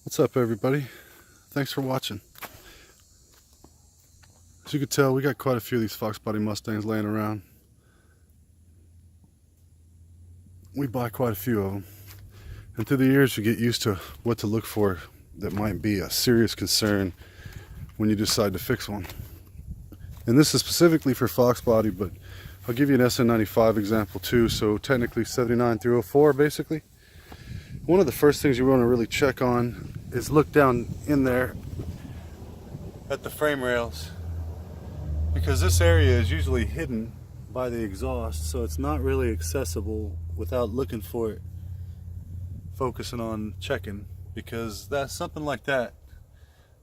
What's up, everybody? Thanks for watching. As you can tell, we got quite a few of these Fox Body Mustangs laying around. We buy quite a few of them, and through the years you get used to what to look for that might be a serious concern when you decide to fix one. And this is specifically for Fox Body, but I'll give you an SN95 example too. So technically 79 through 04 basically. One of the first things you want to really check on is look down in there at the frame rails, because this area is usually hidden by the exhaust, so it's not really accessible without looking for it, focusing on checking, because something like that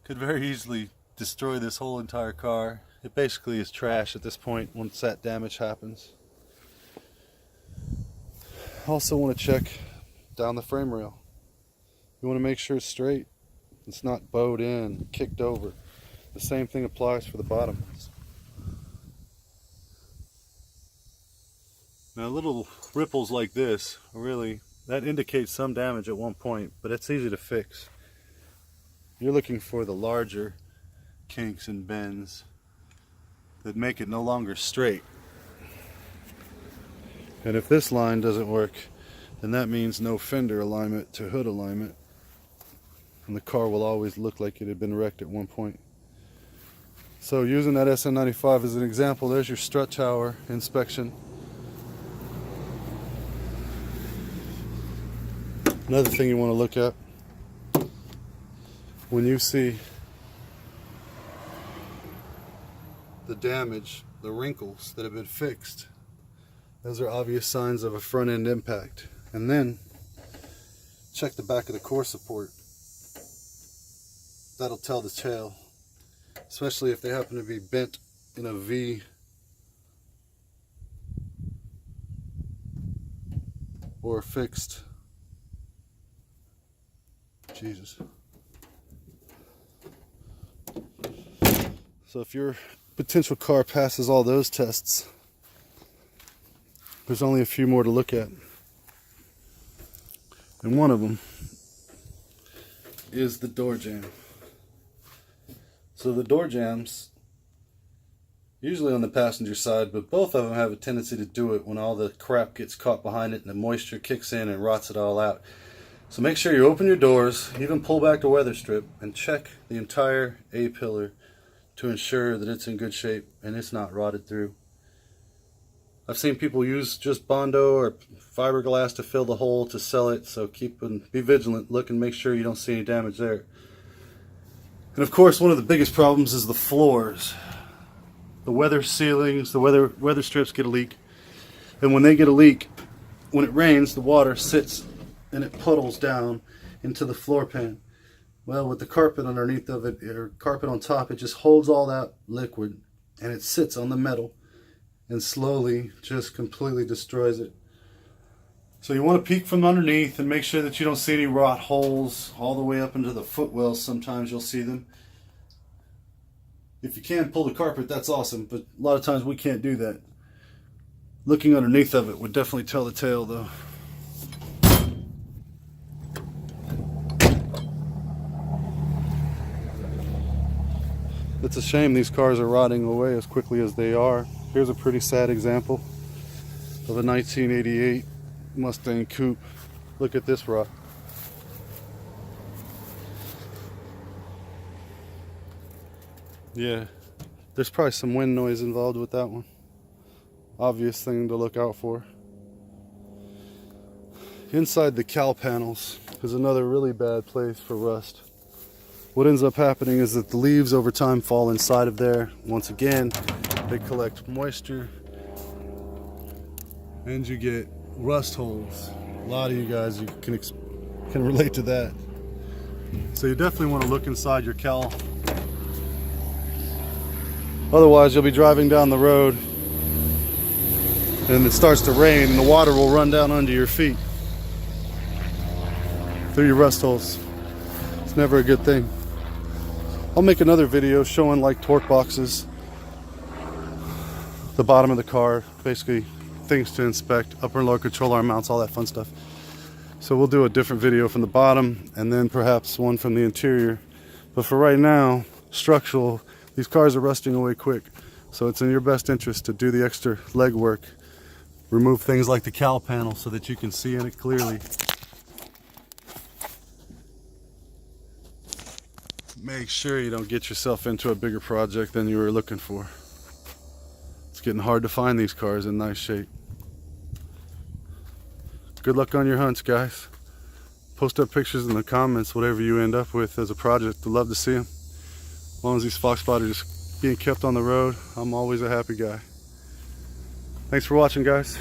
could very easily destroy this whole entire car. It basically is trash at this point once that damage happens. Also want to check down the frame rail. You want to make sure it's straight. It's not bowed in, kicked over. The same thing applies for the bottom ones. Now little ripples like this, really, that indicates some damage at one point, but it's easy to fix. You're looking for the larger kinks and bends that make it no longer straight. And if this line doesn't work, then that means no fender alignment to hood alignment, and the car will always look like it had been wrecked at one point. So using that SN95 as an example, there's your strut tower inspection. Another thing you want to look at when you see the damage, the wrinkles that have been fixed, those are obvious signs of a front end impact. And then check the back of the core support. That'll tell the tale, especially if they happen to be bent in a V or fixed. Jesus. So if your potential car passes all those tests, there's only a few more to look at. And one of them is the door jamb. So the door jambs, usually on the passenger side, but both of them have a tendency to do it when all the crap gets caught behind it and the moisture kicks in and rots it all out. So make sure you open your doors, even pull back the weather strip, and check the entire A-pillar to ensure that it's in good shape and it's not rotted through. I've seen people use just Bondo or fiberglass to fill the hole to sell it, so be vigilant, look and make sure you don't see any damage there. And of course, one of the biggest problems is the floors. The weather ceilings, the weather strips get a leak, and when they get a leak, when it rains, the water sits and it puddles down into the floor pan. Well, with the carpet underneath of it, or carpet on top, it just holds all that liquid and it sits on the metal and slowly just completely destroys it. So you want to peek from underneath and make sure that you don't see any rot holes all the way up into the footwells. Sometimes you'll see them. If you can pull the carpet, that's awesome, but a lot of times we can't do that. Looking underneath of it would definitely tell the tale though. It's a shame these cars are rotting away as quickly as they are. Here's a pretty sad example of a 1988 Mustang Coupe. Look at this rot. Yeah, there's probably some wind noise involved with that one. Obvious thing to look out for. Inside the cowl panels is another really bad place for rust. What ends up happening is that the leaves over time fall inside of there. Once again, they collect moisture and you get rust holes. A lot of you guys can relate to that. So you definitely want to look inside your cowl. Otherwise, you'll be driving down the road and it starts to rain and the water will run down under your feet through your rust holes. It's never a good thing. I'll make another video showing like torque boxes, the bottom of the car, basically things to inspect, upper and lower control arm mounts, all that fun stuff. So we'll do a different video from the bottom and then perhaps one from the interior. But for right now, structural, these cars are rusting away quick. So it's in your best interest to do the extra legwork. Remove things like the cowl panel so that you can see in it clearly. Make sure you don't get yourself into a bigger project than you were looking for. It's getting hard to find these cars in nice shape. Good luck on your hunts, guys. Post up pictures in the comments, whatever you end up with as a project. I'd love to see them. As long as these Fox Body are just being kept on the road, I'm always a happy guy. Thanks for watching, guys.